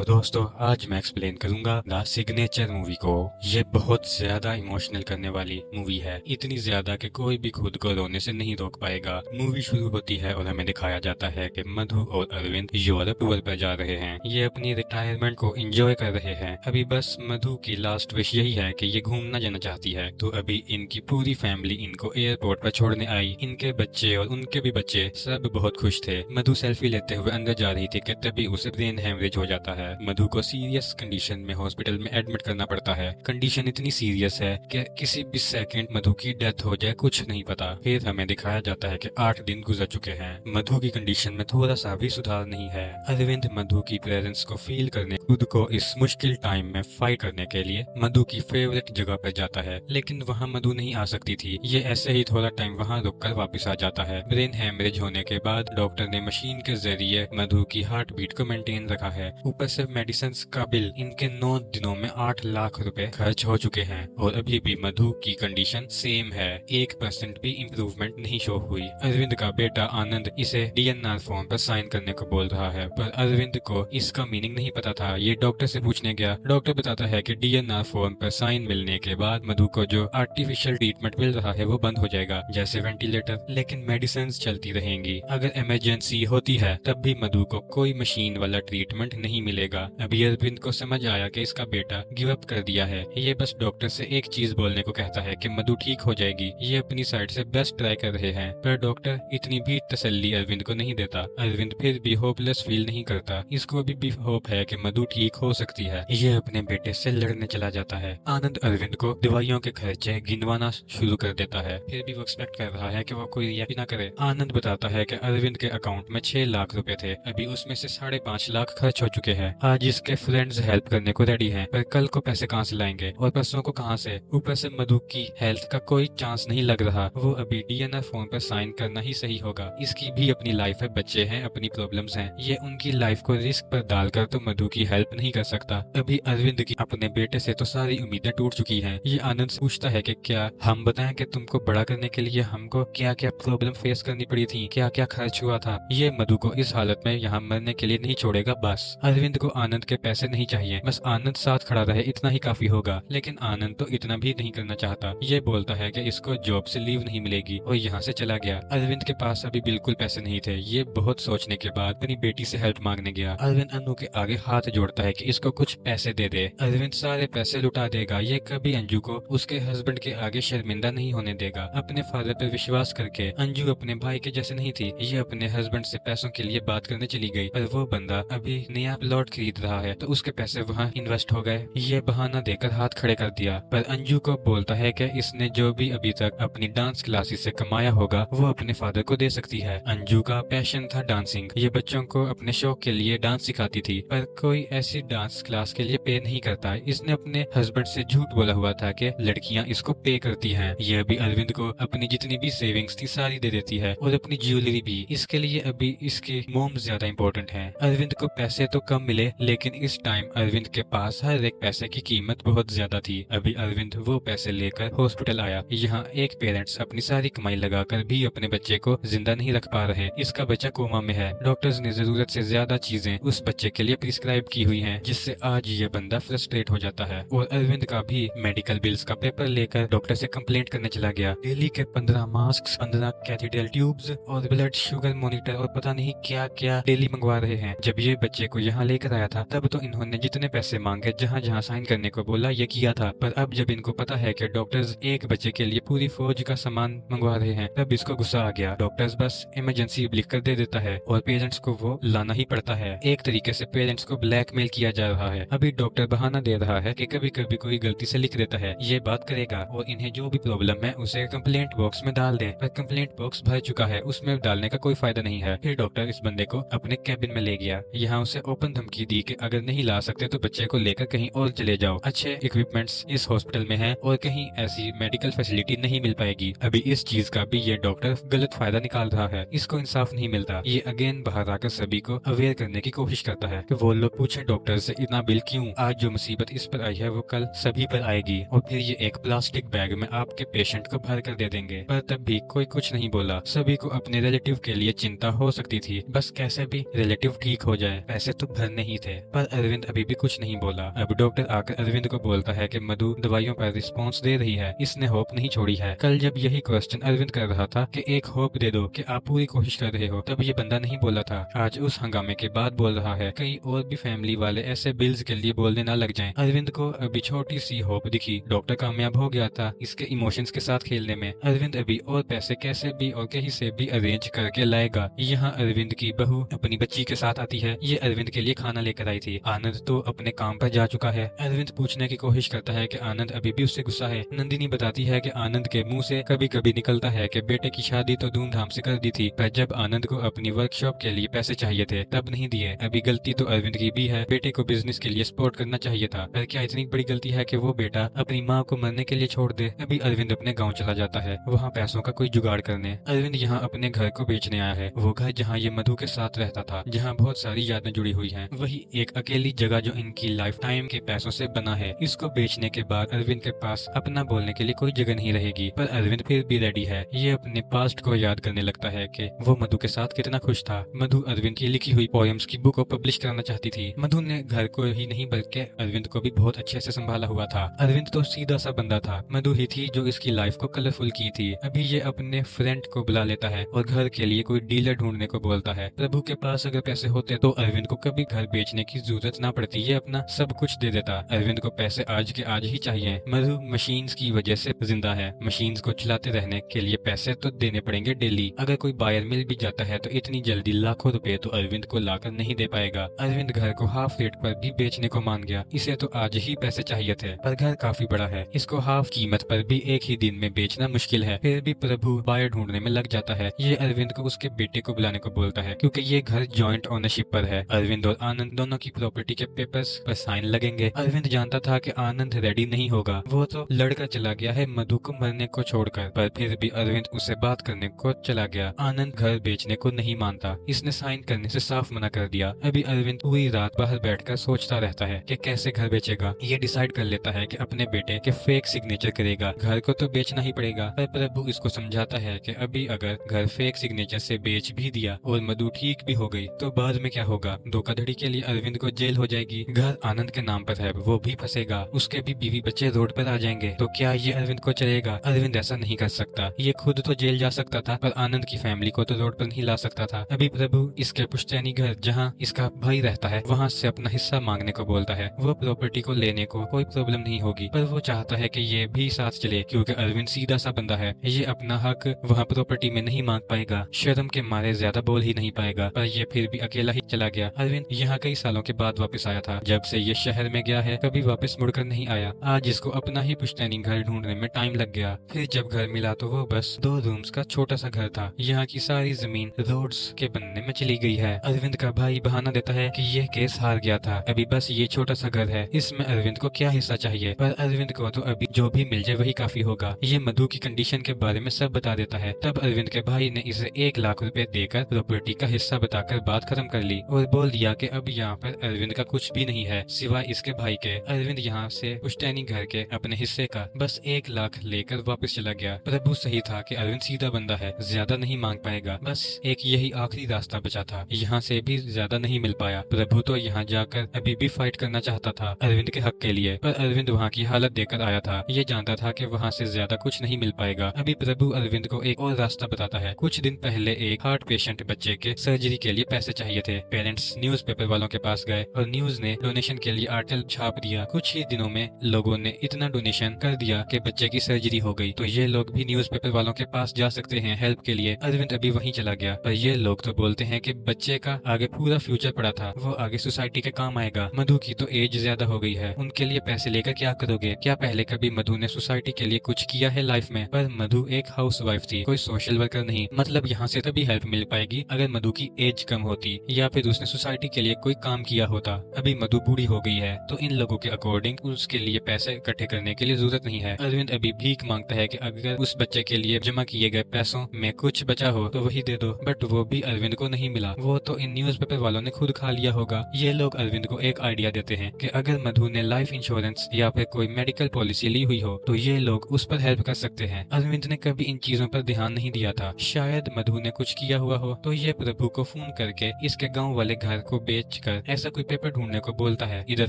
तो दोस्तों आज मैं एक्सप्लेन करूंगा द सिग्नेचर मूवी को। ये बहुत ज्यादा इमोशनल करने वाली मूवी है, इतनी ज्यादा कि कोई भी खुद को रोने से नहीं रोक पाएगा। मूवी शुरू होती है और हमें दिखाया जाता है कि मधु और अरविंद यूरोप टूर पर जा रहे हैं। ये अपनी रिटायरमेंट को एंजॉय कर रहे हैं। अभी बस मधु की लास्ट विश यही है कि ये घूमना जाना चाहती है। तो अभी इनकी पूरी फैमिली इनको एयरपोर्ट पर छोड़ने आई। इनके बच्चे और उनके भी बच्चे सब बहुत खुश थे। मधु सेल्फी लेते हुए अंदर जा रही थी कि तभी उसे ब्रेन हेमरेज हो जाता है। मधु को सीरियस कंडीशन में हॉस्पिटल में एडमिट करना पड़ता है। कंडीशन इतनी सीरियस है कि किसी भी सेकंड मधु की डेथ हो जाए कुछ नहीं पता। फिर हमें दिखाया जाता है कि 8 दिन गुजर चुके हैं। मधु की कंडीशन में थोड़ा सा भी सुधार नहीं है। अरविंद मधु की प्रेजेंस को फील करने, खुद को इस मुश्किल टाइम में फाइट करने के लिए मधु की फेवरेट जगह पर जाता है, लेकिन वहाँ मधु नहीं आ सकती थी। ये ऐसे ही थोड़ा टाइम वहाँ रुककर वापस आ जाता है। ब्रेन हेमरेज होने के बाद डॉक्टर ने मशीन के जरिए मधु की हार्ट बीट को मेंटेन रखा है। ऊपर से मेडिसिन का बिल इनके 9 दिनों में 8 लाख रुपए खर्च हो चुके हैं और अभी भी मधु की कंडीशन सेम है। 1% भी इम्प्रूवमेंट नहीं शो हुई। अरविंद का बेटा आनंद इसे डीएनआर फॉर्म पर साइन करने को बोल रहा है, पर अरविंद को इसका मीनिंग नहीं पता था। ये डॉक्टर से पूछने गया। डॉक्टर बताता है कि डीएनआर फॉर्म पर साइन मिलने के बाद मधु को जो आर्टिफिशियल ट्रीटमेंट मिल रहा है वो बंद हो जाएगा, जैसे वेंटिलेटर, लेकिन मेडिसिन चलती रहेंगी। अगर इमरजेंसी होती है तब भी मधु को कोई मशीन वाला ट्रीटमेंट नहीं मिलेगा। अभी अरविंद को समझ आया कि इसका बेटा गिव अप कर दिया है। ये बस डॉक्टर से एक चीज बोलने को कहता है कि मधु ठीक हो जाएगी। ये अपनी साइड से बेस्ट ट्राई कर रहे हैं, पर डॉक्टर इतनी भी तसल्ली अरविंद को नहीं देता। अरविंद फिर भी होपलेस फील नहीं करता। इसको अभी भी होप है कि मधु ठीक हो सकती है। ये अपने बेटे से लड़ने चला जाता है। आनंद अरविंद को दवाइयों के खर्चे गिनवाना शुरू कर देता है, फिर भी वो एक्सपेक्ट कर रहा है कि वो कोई रिएक्ट ना करे। आनंद बताता है कि अरविंद के अकाउंट में 6 लाख रुपए थे, अभी उसमें से 5.5 लाख खर्च हो चुके हैं। आज इसके फ्रेंड्स हेल्प करने को रेडी हैं, पर कल को पैसे कहाँ से लाएंगे और परसों को कहाँ से? ऊपर से मधु की हेल्थ का कोई चांस नहीं लग रहा। वो अभी डीएनआर फॉर्म पर साइन करना ही सही होगा। इसकी भी अपनी लाइफ है, बच्चे हैं, अपनी प्रॉब्लम्स हैं। ये उनकी लाइफ को रिस्क पर डालकर तो मधु की हेल्प नहीं कर सकता। अभी अरविंद की अपने बेटे से तो सारी उम्मीदें टूट चुकी हैं। ये आनंद पूछता है कि क्या हम बताएं कि तुमको बड़ा करने के लिए हमको क्या क्या प्रॉब्लम फेस करनी पड़ी थी, क्या क्या खर्च हुआ था। ये मधु को इस हालत में यहाँ मरने के लिए नहीं छोड़ेगा। बस अरविंद को आनंद के पैसे नहीं चाहिए, बस आनंद साथ खड़ा रहे इतना ही काफी होगा। लेकिन आनंद तो इतना भी नहीं करना चाहता। ये बोलता है कि इसको जॉब से लीव नहीं मिलेगी और यहाँ से चला गया। अरविंद के पास अभी बिल्कुल पैसे नहीं थे। ये बहुत सोचने के बाद अपनी बेटी से हेल्प मांगने गया। अरविंद अनु के आगे हाथ जोड़ता है कि इसको कुछ पैसे दे दे। अरविंद सारे पैसे लुटा देगा। ये कभी अंजू को उसके हस्बैंड के आगे शर्मिंदा नहीं होने देगा। अपने फादर पर विश्वास करके अंजू अपने भाई के जैसे नहीं थी। ये अपने हस्बैंड से पैसों के लिए बात करने चली गई, पर वो बंदा अभी नया प्लॉट खरीद रहा है तो उसके पैसे वहाँ इन्वेस्ट हो गए। ये बहाना देकर हाथ खड़े कर दिया, पर अंजू को बोलता है कि इसने जो भी अभी तक अपनी डांस क्लासेस से कमाया होगा वो अपने फादर को दे सकती है। अंजू का पैशन था डांसिंग। ये बच्चों को अपने शौक के लिए डांस सिखाती थी, पर कोई ऐसी डांस क्लास के लिए पे नहीं करता। इसने अपने हस्बैंड से झूठ बोला हुआ था कि लड़कियां इसको पे करती हैं। ये अभी अरविंद को अपनी जितनी भी सेविंग्स थी सारी दे देती है और अपनी ज्वेलरी भी। इसके लिए अभी इसकी मोम ज्यादा इंपॉर्टेंट है। अरविंद को पैसे तो कम मिले, लेकिन इस टाइम अरविंद के पास हर एक पैसे की कीमत बहुत ज्यादा थी। अभी अरविंद वो पैसे लेकर हॉस्पिटल आया। यहाँ एक पेरेंट्स अपनी सारी कमाई लगाकर भी अपने बच्चे को जिंदा नहीं रख पा रहे। इसका बच्चा कोमा में है। डॉक्टर्स ने जरूरत से ज्यादा चीजें उस बच्चे के लिए प्रिस्क्राइब की हुई हैं, जिससे आज ये बंदा फ्रस्ट्रेट हो जाता है। और अरविंद का भी मेडिकल बिल्स का पेपर लेकर डॉक्टर से कंप्लेंट करने चला गया। डेली के 15 मास्क, 15 कैथेड्रल ट्यूब्स और ब्लड शुगर मॉनिटर और पता नहीं क्या क्या डेली मंगवा रहे हैं। जब ये बच्चे को यहाँ लेकर आया था तब तो इन्होंने जितने पैसे मांगे, जहाँ जहाँ साइन करने को बोला, ये किया था। पर अब जब इनको पता है कि डॉक्टर्स एक बच्चे के लिए पूरी फौज का सामान मंगवा रहे हैं, तब इसको गुस्सा आ गया। डॉक्टर्स बस इमरजेंसी लिख कर दे देता है और पेरेंट्स को वो लाना ही पड़ता है। एक तरीके से पेरेंट्स को ब्लैकमेल किया जा रहा है। अभी डॉक्टर बहाना दे रहा है कि कभी कभी कोई गलती से लिख देता है, ये बात करेगा और इन्हें जो भी प्रॉब्लम है उसे कंप्लेंट बॉक्स में डाल दें। पर कंप्लेंट बॉक्स भर चुका है, उसमें डालने का कोई फायदा नहीं है। फिर डॉक्टर इस बंदे को अपने कैबिन में ले गया। यहाँ उसे ओपन धमकी दी कि अगर नहीं ला सकते तो बच्चे को लेकर कहीं और चले जाओ। अच्छे इक्विपमेंट्स इस हॉस्पिटल में हैं और कहीं ऐसी मेडिकल फैसिलिटी नहीं मिल पाएगी। अभी इस चीज का भी ये डॉक्टर गलत फायदा निकाल रहा है। इसको इंसाफ नहीं मिलता। ये अगेन बाहर आकर सभी को अवेयर करने की कोशिश करता है कि वो लोग पूछें पूछे डॉक्टर से इतना बिल क्यों? आज जो मुसीबत इस पर आई है वो कल सभी पर आएगी और फिर ये एक प्लास्टिक बैग में आपके पेशेंट को भर कर दे देंगे। पर तब भी कोई कुछ नहीं बोला। सभी को अपने रिलेटिव के लिए चिंता हो सकती थी, बस कैसे भी रिलेटिव ठीक हो जाए। पैसे तो भरने ही थे। पर अरविंद अभी भी कुछ नहीं बोला। अब डॉक्टर आकर अरविंद को बोलता है कि मधु दवाइयों पर रिस्पॉन्स दे रही है, इसने होप नहीं छोड़ी है। कल जब यही क्वेश्चन अरविंद कर रहा था कि एक होप दे दो कि आप पूरी कोशिश कर रहे हो, तब ये बंदा नहीं बोला था। आज उस हंगामे के बाद बोल रहा है। कई और भी फैमिली वाले ऐसे बिल्स के लिए बोलने ना लग जाएं। अरविंद को अभी छोटी सी होप दिखी। डॉक्टर कामयाब हो गया था इसके इमोशंस के साथ खेलने में। अरविंद अभी और पैसे कैसे भी और कहीं से भी अरेंज करके लाएगा। यहाँ अरविंद की बहू अपनी बच्ची के साथ आती है। ये अरविंद के लिए खाना लेकर आई थी। आनंद तो अपने काम पर जा चुका है। अरविंद पूछने की कोशिश करता है कि आनंद अभी भी उससे गुस्सा है। नंदिनी बताती है कि आनंद के मुंह से कभी कभी निकलता है कि बेटे की शादी तो धूमधाम से कर दी थी, पर जब आनंद को अपनी वर्कशॉप के लिए पैसे चाहिए थे तब नहीं दिए। अभी गलती तो अरविंद की भी है। बेटे को बिजनेस के लिए सपोर्ट करना चाहिए था, पर क्या इतनी बड़ी गलती है कि वो बेटा अपनी माँ को मरने के लिए छोड़ दे। अभी अरविंद अपने गाँव चला जाता है, वहाँ पैसों का कोई जुगाड़ करने। अरविंद यहाँ अपने घर को बेचने आया है। वो घर जहाँ ये मधु के साथ रहता था, जहाँ बहुत सारी यादें जुड़ी हुई हैं। वही एक अकेली जगह जो इनकी लाइफ टाइम के पैसों से बना है। इसको बेचने के बाद अरविंद के पास अपना बोलने के लिए कोई जगह नहीं रहेगी। पर अरविंद फिर भी रेडी है। ये अपने पास्ट को याद करने लगता है कि वो मधु के साथ कितना खुश था। मधु अरविंद की लिखी हुई पोएम्स की बुक को पब्लिश कराना चाहती थी। मधु ने घर को ही नहीं बल्कि अरविंद को भी बहुत अच्छे से संभाला हुआ था। अरविंद तो सीधा सा बंदा था। मधु ही थी जो इसकी लाइफ को कलरफुल की थी। अभी ये अपने फ्रेंड को बुला लेता है और घर के लिए कोई डीलर ढूंढने को बोलता है। प्रभु के पास अगर पैसे होते तो अरविंद को कभी घर बेचने की जरूरत ना पड़ती। ये अपना सब कुछ दे देता। अरविंद को पैसे आज के आज ही चाहिए। मधु मशीन्स की वजह से जिंदा है। मशीन्स को चलाते रहने के लिए पैसे तो देने पड़ेंगे डेली। अगर कोई बायर मिल भी जाता है तो इतनी जल्दी लाखों रुपए तो अरविंद को लाकर नहीं दे पाएगा। अरविंद घर को हाफ रेट पर भी बेचने को मान गया। इसे तो आज ही पैसे चाहिए थे, पर घर काफी बड़ा है, इसको हाफ कीमत पर भी एक ही दिन में बेचना मुश्किल है। फिर भी प्रभु बायर ढूंढने में लग जाता है। ये अरविंद को उसके बेटे को बुलाने को बोलता है, क्योंकि ये घर जॉइंट ओनरशिप पर है। अरविंद और आनंद दोनों की प्रॉपर्टी के पेपर्स पर साइन लगेंगे। अरविंद जानता था कि आनंद रेडी नहीं होगा। वो तो लड़का चला गया है मधु को मरने को छोड़कर, पर फिर भी अरविंद उसे बात करने को चला गया। आनंद घर बेचने को नहीं मानता। इसने साइन करने से साफ मना कर दिया। अभी अरविंद पूरी रात बाहर बैठकर सोचता रहता है कि कैसे घर बेचेगा। ये डिसाइड कर लेता है कि अपने बेटे के फेक सिग्नेचर करेगा। घर को तो बेचना ही पड़ेगा। पर प्रभु इसको समझाता है कि अभी अगर घर फेक सिग्नेचर से बेच भी दिया और मधु ठीक भी हो गई तो बाद में क्या होगा। धोखाधड़ी के लिए अरविंद को जेल हो जाएगी। घर आनंद के नाम पर है, वो भी फंसेगा। उसके भी बीवी बच्चे रोड पर आ जाएंगे। तो क्या ये अरविंद को चलेगा? अरविंद ऐसा नहीं कर सकता। ये खुद तो जेल जा सकता था, पर आनंद की फैमिली को तो रोड पर नहीं ला सकता था। अभी प्रभु इसके पुश्तैनी घर जहाँ इसका भाई रहता है वहाँ से अपना हिस्सा मांगने को बोलता है। वो प्रॉपर्टी को लेने को कोई प्रॉब्लम नहीं होगी, पर वो चाहता है कि ये भी साथ चले, क्योंकि अरविंद सीधा सा बंदा है। ये अपना हक वहाँ प्रॉपर्टी में नहीं मांग पाएगा। शर्म के मारे ज्यादा बोल ही नहीं पाएगा। पर ये फिर भी अकेला ही चला गया। अरविंद यहाँ कई सालों के बाद वापस आया था। जब से ये शहर में गया है कभी वापस मुड़कर नहीं आया। आज इसको अपना ही पुश्तैनी घर ढूंढने में टाइम लग गया। फिर जब घर मिला तो वो बस 2 रूम्स का छोटा सा घर था। यहाँ की सारी जमीन रोड्स के बनने में चली गई है। अरविंद का भाई बहाना देता है कि ये केस हार गया था, अभी बस ये छोटा सा घर है, इसमें अरविंद को क्या हिस्सा चाहिए। पर अरविंद को तो अभी जो भी मिल जाए वही काफी होगा। ये मधु की कंडीशन के बारे में सब बता देता है। तब अरविंद के भाई ने इसे 1 लाख रुपए देकर प्रॉपर्टी का हिस्सा बताकर बात खत्म कर ली और बोल दिया कि अब यहाँ पर अरविंद का कुछ भी नहीं है सिवाय इसके भाई के। अरविंद यहाँ से पुश्तैनी घर के अपने हिस्से का बस 1 लाख लेकर वापस चला गया। प्रभु सही था कि अरविंद सीधा बंदा है, ज्यादा नहीं मांग पाएगा। बस एक यही आखिरी रास्ता बचा था। यहाँ से भी ज्यादा नहीं मिल पाया। प्रभु तो यहाँ जाकर अभी भी फाइट करना चाहता था अरविंद के हक के लिए, पर अरविंद वहाँ की हालत देखकर आया था। ये जानता था कि वहाँ से ज्यादा कुछ नहीं मिल पाएगा। अभी प्रभु अरविंद को एक और रास्ता बताता है। कुछ दिन पहले एक हार्ट पेशेंट बच्चे के सर्जरी के लिए पैसे चाहिए थे। पेरेंट्स न्यूज़पेपर वालों के पास गए और न्यूज ने डोनेशन के लिए आर्टिकल छाप दिया। कुछ ही दिनों में लोगों ने इतना डोनेशन कर दिया कि बच्चे की सर्जरी हो गई। तो ये लोग भी न्यूज़पेपर वालों के पास जा सकते हैं हेल्प के लिए। अरविंद अभी वहीं चला गया, पर ये लोग तो बोलते हैं कि बच्चे का आगे पूरा फ्यूचर पड़ा था, वो आगे सोसाइटी के काम आएगा। मधु की तो एज ज्यादा हो गई है, उनके लिए पैसे लेकर क्या करोगे? क्या पहले कभी मधु ने सोसाइटी के लिए कुछ किया है लाइफ में? पर मधु एक हाउसवाइफ थी, कोई सोशल वर्कर नहीं। मतलब यहाँ से तभी हेल्प मिल पाएगी अगर मधु की एज कम होती या फिर उसने सोसाइटी के लिए कोई काम किया होता। अभी मधु बूढ़ी हो गई है तो इन लोगों के अकॉर्डिंग उसके लिए पैसे इकट्ठे करने के लिए जरूरत नहीं है। अरविंद अभी भीख मांगता है कि अगर उस बच्चे के लिए जमा किए गए पैसों में कुछ बचा हो तो वही दे दो, बट वो भी अरविंद को नहीं मिला। वो तो इन न्यूज़पेपर वालों ने खुद खा लिया होगा। ये ये लोग अरविंद को एक आइडिया देते हैं कि अगर मधु ने लाइफ इंश्योरेंस या फिर कोई मेडिकल पॉलिसी ली हुई हो तो ये लोग उस पर हेल्प कर सकते हैं। अरविंद ने कभी इन चीजों पर ध्यान नहीं दिया था। शायद मधु ने कुछ किया हुआ हो तो ये प्रभु को फोन करके इसके गाँव वाले घर को बेचकर ऐसा कोई पेपर ढूंढने को बोलता है। इधर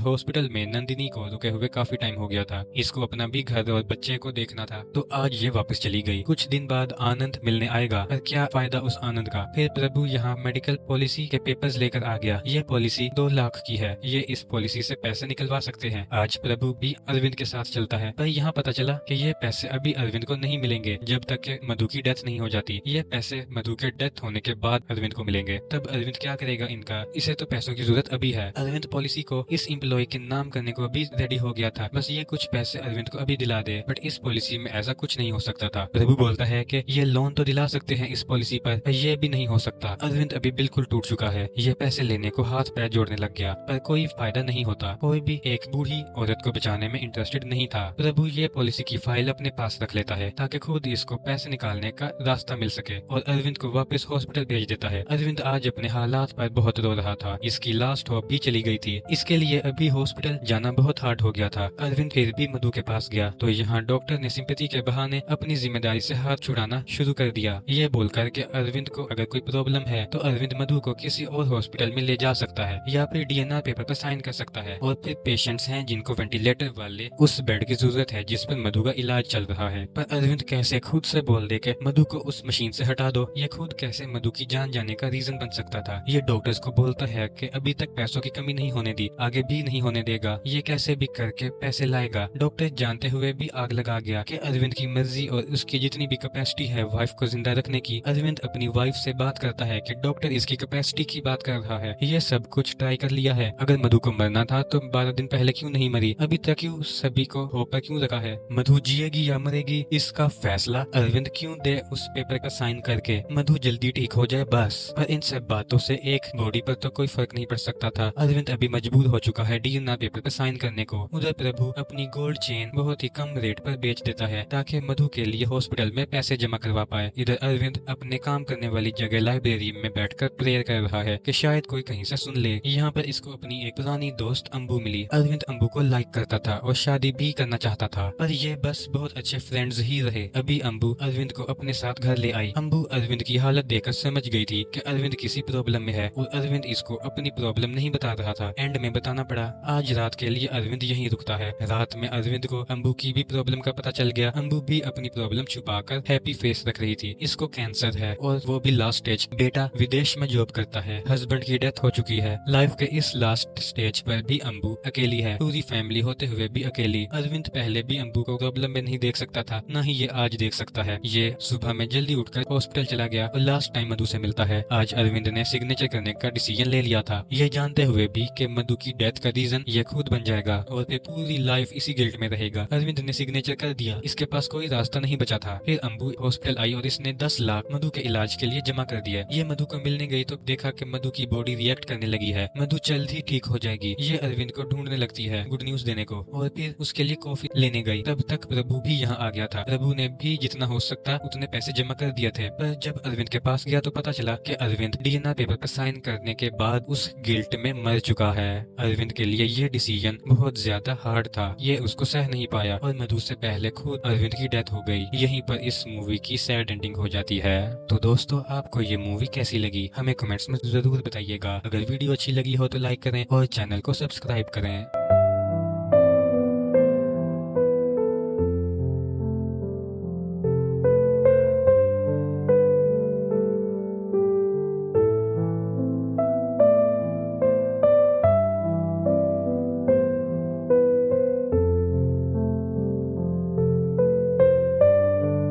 हॉस्पिटल में नंदिनी को रुके हुए काफी टाइम हो गया था। इसको अपना भी घर और बच्चे को देखना था, तो आज ये वापस चली गई। कुछ दिन बाद आनंद मिलने आएगा, पर क्या फायदा उस आनंद का। फिर प्रभु यहाँ मेडिकल पॉलिसी के पेपर्स लेकर आ गया। ये पॉलिसी 2 लाख की है, ये इस पॉलिसी से पैसे निकलवा सकते हैं। आज प्रभु भी अरविंद के साथ चलता है, पर यहाँ पता चला कि ये पैसे अभी अरविंद को नहीं मिलेंगे जब तक कि मधु की डेथ नहीं हो जाती। ये पैसे मधु के डेथ होने के बाद अरविंद को मिलेंगे। तब अरविंद क्या करेगा इनका, इसे तो पैसों की जरूरत अभी है। अरविंद पॉलिसी को इस एम्प्लॉय के नाम करने को भी रेडी हो गया था, बस ये कुछ पैसे अरविंद को अभी दिला दे। बट इस पॉलिसी में ऐसा कुछ नहीं हो सकता था। प्रभु बोलता है कि ये लोन तो दिला सकते हैं इस पॉलिसी पर ये भी नहीं हो सकता। अरविंद अभी बिल्कुल टूट चुका है। ये पैसे लेने को हाथ पैर जोड़ने लग गया, पर कोई फायदा नहीं होता। कोई भी एक बूढ़ी औरत को बचाने में इंटरेस्टेड नहीं था। प्रभु ये पॉलिसी की फाइल अपने पास रख लेता है ताकि खुद इसको पैसे निकालने का रास्ता मिल सके, और अरविंद को वापस हॉस्पिटल भेज देता है। अरविंद आज अपने हालात पर बहुत रो रहा था। इसकी लास्ट होप भी चली गई थी। इसके लिए अभी हॉस्पिटल जाना बहुत हार्ड हो गया था। अरविंद फिर भी मधु के पास गया तो यहाँ डॉक्टर ने सिंपैथी के बहाने अपनी जिम्मेदारी से हाथ छुड़ाना शुरू कर दिया, ये बोलकर कि अरविंद को अगर कोई प्रॉब्लम है तो अरविंद मधु को किसी और हॉस्पिटल में ले जा सकता है या फिर डीएनआर पेपर पर साइन कर सकता है। और फिर पेशेंट्स हैं जिनको वेंटिलेटर वाले उस बेड की जरूरत है जिस पर मधु का इलाज चल रहा है। पर अरविंद कैसे खुद से बोल दे के मधु को उस मशीन से हटा दो। ये खुद कैसे मधु की जान जाने का रीजन बन सकता था। ये डॉक्टर्स को बोलता है कि अभी तक पैसों की कमी नहीं होने दी, आगे भी नहीं होने देगा। ये कैसे भी करके पैसे लाएगा। डॉक्टर जानते हुए भी आग लगा गया कि अरविंद की मर्जी और उसकी जितनी भी कैपेसिटी है वाइफ को जिंदा रखने की। अरविंद अपनी वाइफ से बात करता है कि डॉक्टर इसकी कैपेसिटी की बात कर रहा है, ये सब कुछ ट्राई कर लिया है। अगर मधु को मरना था तो 12 दिन पहले क्यों नहीं मरी, अभी तक क्यों सभी को होप पर क्यों रखा है। मधु जिएगी या मरेगी इसका फैसला अरविंद क्यों दे उस पेपर का साइन करके। मधु जल्दी ठीक हो जाए बस। पर इन सब बातों से एक बॉडी पर तो कोई फर्क नहीं पड़ सकता था। अरविंद अभी मजबूर हो चुका है डीएनआर पेपर पर साइन करने को। उधर प्रभु अपनी गोल्ड चेन बहुत ही कम रेट पर बेच देता है ताकि मधु के लिए हॉस्पिटल में पैसे जमा करवा पाए। इधर अरविंद अपने काम करने वाली जगह लाइब्रेरी में बैठकर प्रेयर कर रहा है कि शायद कोई कहीं से सुन ले। यहाँ पर इसको अपनी एक पुरानी दोस्त अंबू मिली। अरविंद अंबू को लाइक करता था और शादी भी करना चाहता था, पर ये बस बहुत अच्छे फ्रेंड्स ही रहे। अभी अंबू अरविंद को अपने साथ घर ले आई। अंबू अरविंद की हालत देखकर समझ गई थी कि अरविंद किसी प्रॉब्लम में है और अरविंद इसको अपनी प्रॉब्लम नहीं बता रहा था। एंड में बताना पड़ा। आज रात के लिए अरविंद यहीं रुकता है। रात में अरविंद को अंबू की भी प्रॉब्लम का पता चल गया। अंबू भी अपनी प्रॉब्लम छुपाकर हैप्पी फेस रख रही थी। इसको कैंसर है और वो भी लास्ट स्टेज। बेटा विदेश में जॉब करता है, हस्बैंड की डेथ हो चुकी है। लाइफ के इस लास्ट स्टेज पर भी अंबू अकेली है, पूरी फैमिली होते हुए भी अकेली। अरविंद पहले भी अंबू को प्रॉब्लम में नहीं देख सकता था, न ही ये आज देख सकता है। ये सुबह में जल्दी उठकर हॉस्पिटल चला गया और लास्ट टाइम मधु से मिलता है। आज अरविंद ने सिग्नेचर करने का डिसीजन ले लिया था, ये जानते हुए भी कि मधु की डेथ का रीजन ये खुद बन जाएगा और फिर पूरी लाइफ इसी गिल्ट में रहेगा। अरविंद ने सिग्नेचर कर दिया, इसके पास कोई रास्ता नहीं बचा था। फिर अंबू हॉस्पिटल आई और इसने 10 लाख मधु के इलाज के लिए जमा कर दिया। ये मधु को मिलने गई तो देखा कि मधु की बॉडी रिएक्ट करने लगी है। मधु जल्द ही ठीक हो जाएगी। ये अरविंद को ढूंढने लगती है गुड न्यूज देने को और फिर उसके लिए कॉफी लेने गई। तब तक प्रभु भी यहाँ आ गया था। प्रभु ने भी जितना हो सकता उतने पैसे जमा कर दिए थे, पर जब अरविंद के पास गया तो पता चला कि अरविंद डीएनआर पेपर पर साइन करने के बाद उस गिल्ट में मर चुका है। अरविंद के लिए ये डिसीजन बहुत ज्यादा हार्ड था, ये उसको सह नहीं पाया और मधु से पहले खुद अरविंद की डेथ हो गई। यहीं पर इस मूवी की सैड एंडिंग हो जाती है। तो दोस्तों आपको ये मूवी कैसी लगी हमें कमेंट्स में जरूर बताइएगा। अगर वीडियो अच्छी लगी हो तो लाइक करें और चैनल को सब्सक्राइब करें।